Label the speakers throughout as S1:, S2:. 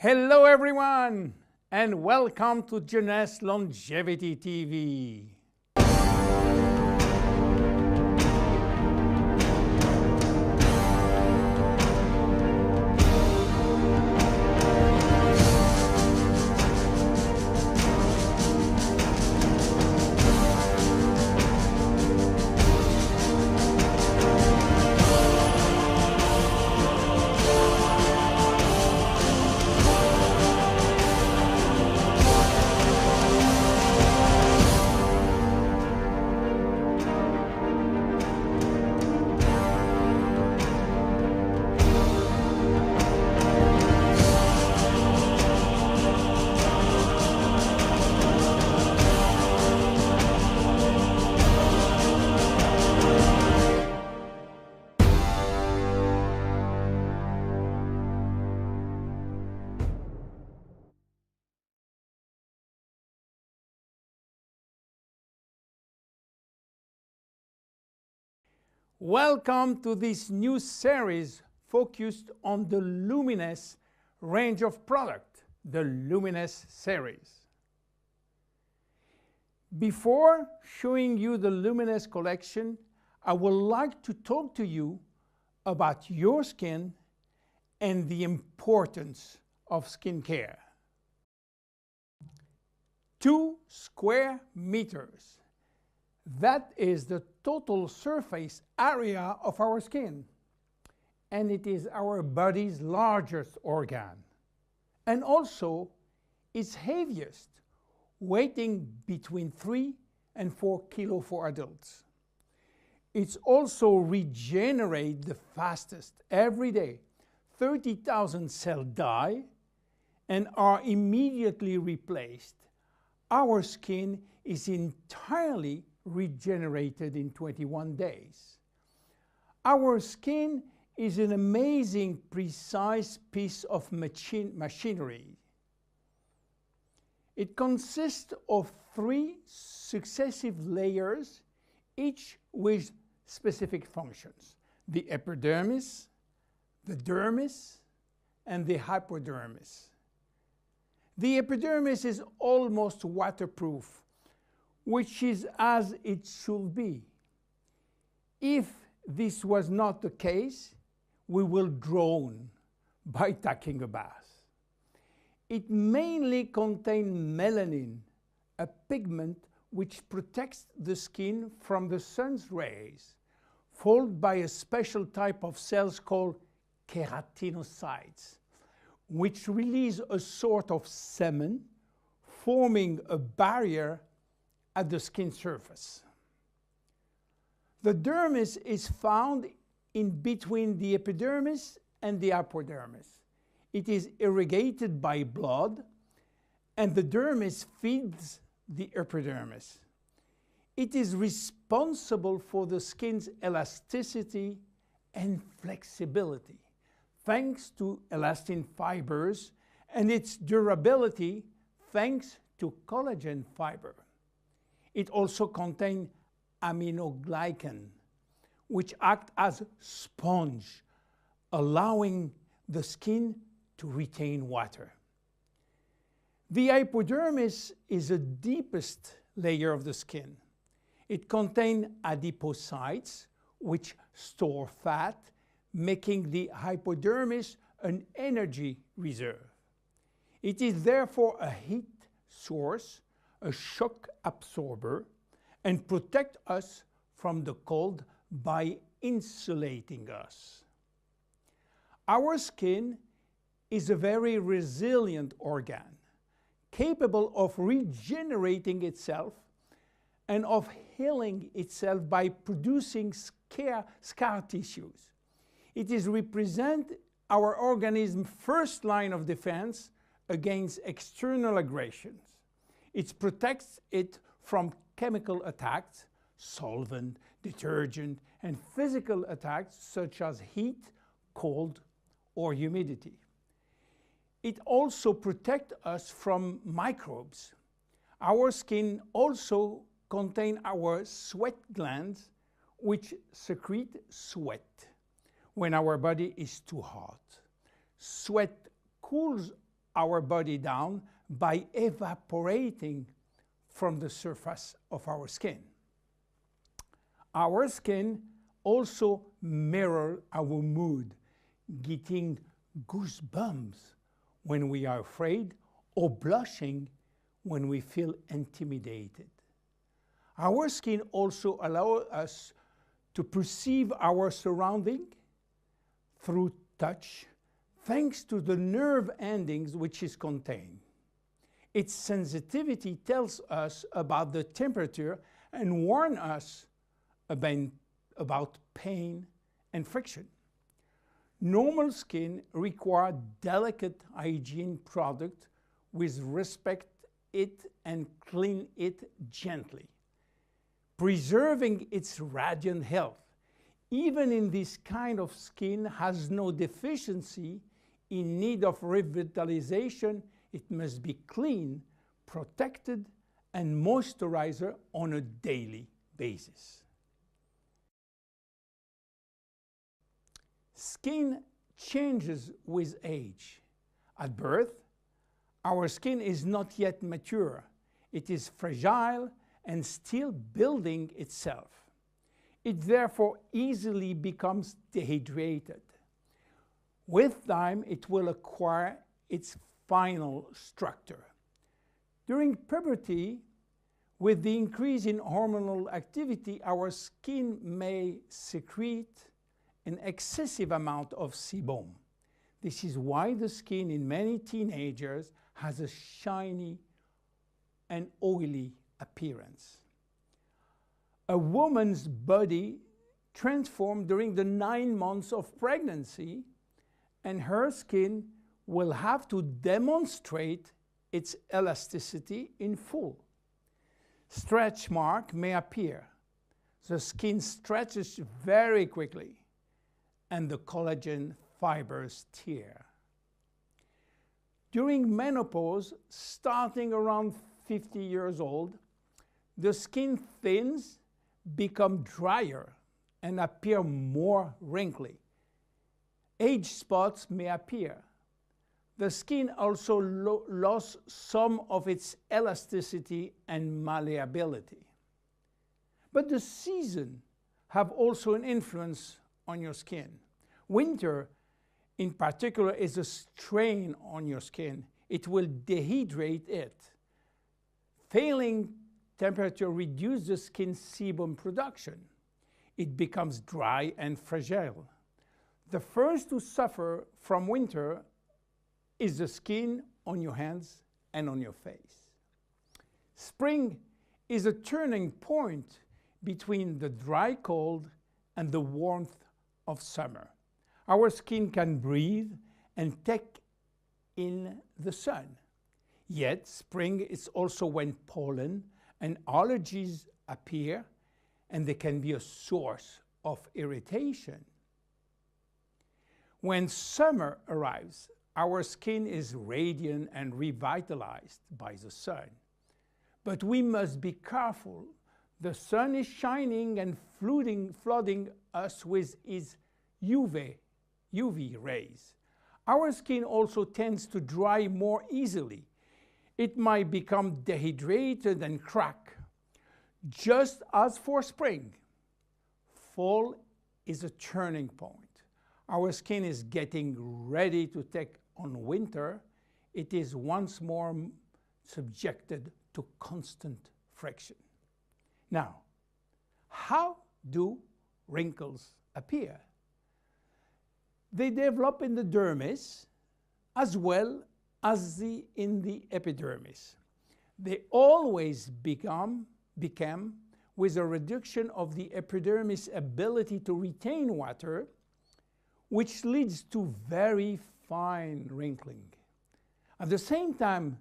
S1: Hello everyone, and welcome to Jeunesse Longevity TV. Welcome to this new series focused on the Luminesce range of product, the Luminesce series. Before showing you the Luminesce collection, I would like to talk to you about your skin and the importance of skincare. 2 square meters. That is the total surface area of our skin, and it is our body's largest organ, and also its heaviest, weighing between 3 and 4 kilos for adults. It's also regenerates the fastest. Every day, 30,000 cells die and are immediately replaced. Our skin is entirely regenerated in 21 days. Our skin is an amazing, precise piece of machinery. It consists of 3 successive layers, each with specific functions: the epidermis, the dermis, and the hypodermis. The epidermis is almost waterproof, which is as it should be. If this was not the case, we will drown by taking a bath. It mainly contains melanin, a pigment which protects the skin from the sun's rays, followed by a special type of cells called keratinocytes, which release a sort of semen, forming a barrier at the skin surface. The dermis is found in between the epidermis and the hypodermis. It is irrigated by blood, and the dermis feeds the epidermis. It is responsible for the skin's elasticity and flexibility, thanks to elastin fibers, and its durability, thanks to collagen fiber. It also contains aminoglycan, which act as sponge, allowing the skin to retain water. The hypodermis is the deepest layer of the skin. It contains adipocytes, which store fat, making the hypodermis an energy reserve. It is therefore a heat source, a shock absorber, and protect us from the cold by insulating us. Our skin is a very resilient organ, capable of regenerating itself and of healing itself by producing scar tissues. It is represent our organism's first line of defense against external aggressions. It protects it from chemical attacks, solvent, detergent, and physical attacks such as heat, cold, or humidity. It also protects us from microbes. Our skin also contains our sweat glands, which secrete sweat when our body is too hot. Sweat cools our body down by evaporating from the surface of our skin. Our skin also mirrors our mood, getting goosebumps when we are afraid or blushing when we feel intimidated. Our skin also allows us to perceive our surrounding through touch, thanks to the nerve endings which is contained. Its sensitivity tells us about the temperature and warns us about pain and friction. Normal skin requires delicate hygiene product with respect it and clean it gently, preserving its radiant health. Even in this kind of skin has no deficiency in need of revitalization, it must be clean, protected, and moisturized on a daily basis. Skin changes with age. At birth, our skin is not yet mature. It is fragile and still building itself. It therefore easily becomes dehydrated. With time, it will acquire its final structure. During puberty, with the increase in hormonal activity, our skin may secrete an excessive amount of sebum. This is why the skin in many teenagers has a shiny and oily appearance. A woman's body transforms during the 9 months of pregnancy, and her skin will have to demonstrate its elasticity in full. Stretch marks may appear. The skin stretches very quickly, and the collagen fibers tear. During menopause, starting around 50 years old, the skin thins, become drier, and appear more wrinkly. Age spots may appear. The skin also lost some of its elasticity and malleability. But the seasons have also an influence on your skin. Winter, in particular, is a strain on your skin. It will dehydrate it. Failing temperature reduces the skin sebum production. It becomes dry and fragile. The first to suffer from winter is the skin on your hands and on your face. Spring is a turning point between the dry cold and the warmth of summer. Our skin can breathe and take in the sun. Yet spring is also when pollen and allergies appear, and they can be a source of irritation. When summer arrives, our skin is radiant and revitalized by the sun. But we must be careful. The sun is shining and flooding us with its UV rays. Our skin also tends to dry more easily. It might become dehydrated and crack. Just as for spring, fall is a turning point. Our skin is getting ready to take on winter. It is once more subjected to constant friction. Now, how do wrinkles appear? They develop in the dermis as well as in the epidermis. They always become with a reduction of the epidermis' ability to retain water, which leads to very fine wrinkling. At the same time,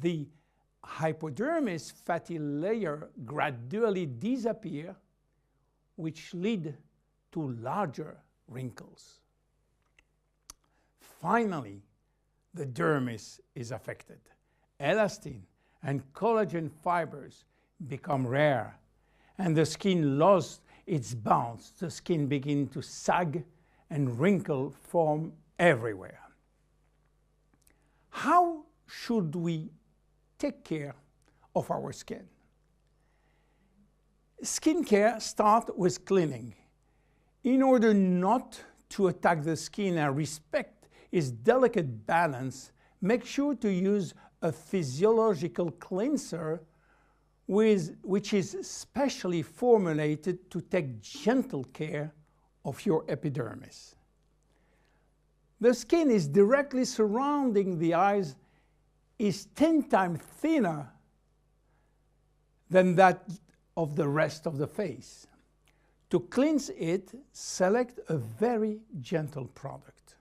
S1: the hypodermis fatty layer gradually disappear, which lead to larger wrinkles. Finally, the dermis is affected. Elastin and collagen fibers become rare, and the skin loses its bounce. The skin begins to sag and wrinkles form everywhere. How should we take care of our skin? Skincare starts with cleaning. In order not to attack the skin and respect its delicate balance, make sure to use a physiological cleanser which is specially formulated to take gentle care of your epidermis. The skin is directly surrounding the eyes is 10 times thinner than that of the rest of the face. To cleanse it, select a very gentle product.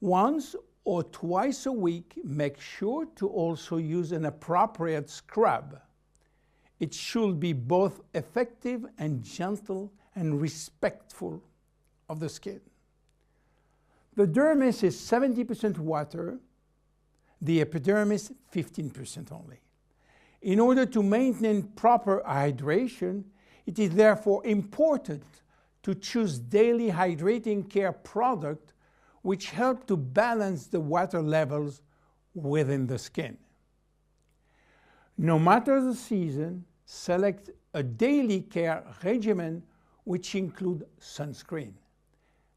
S1: Once or twice a week, make sure to also use an appropriate scrub. It should be both effective and gentle and respectful of the skin. The dermis is 70% water, the epidermis 15% only. In order to maintain proper hydration, it is therefore important to choose daily hydrating care products which help to balance the water levels within the skin. No matter the season, select a daily care regimen which includes sunscreen.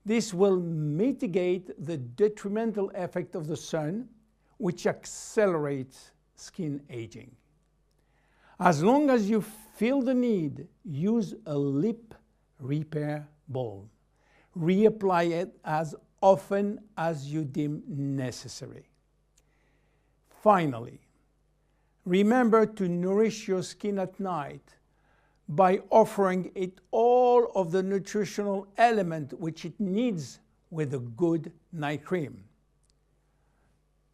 S1: This will mitigate the detrimental effect of the sun, which accelerates skin aging. As long as you feel the need, use a lip repair balm. Reapply it as often as you deem necessary. Finally, remember to nourish your skin at night by offering it all of the nutritional element which it needs with a good night cream.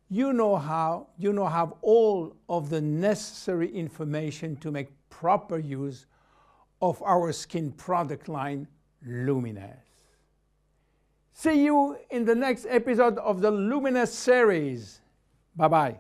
S1: You now have all of the necessary information to make proper use of our skin product line, Luminesce. See you in the next episode of the Luminesce series. Bye-bye.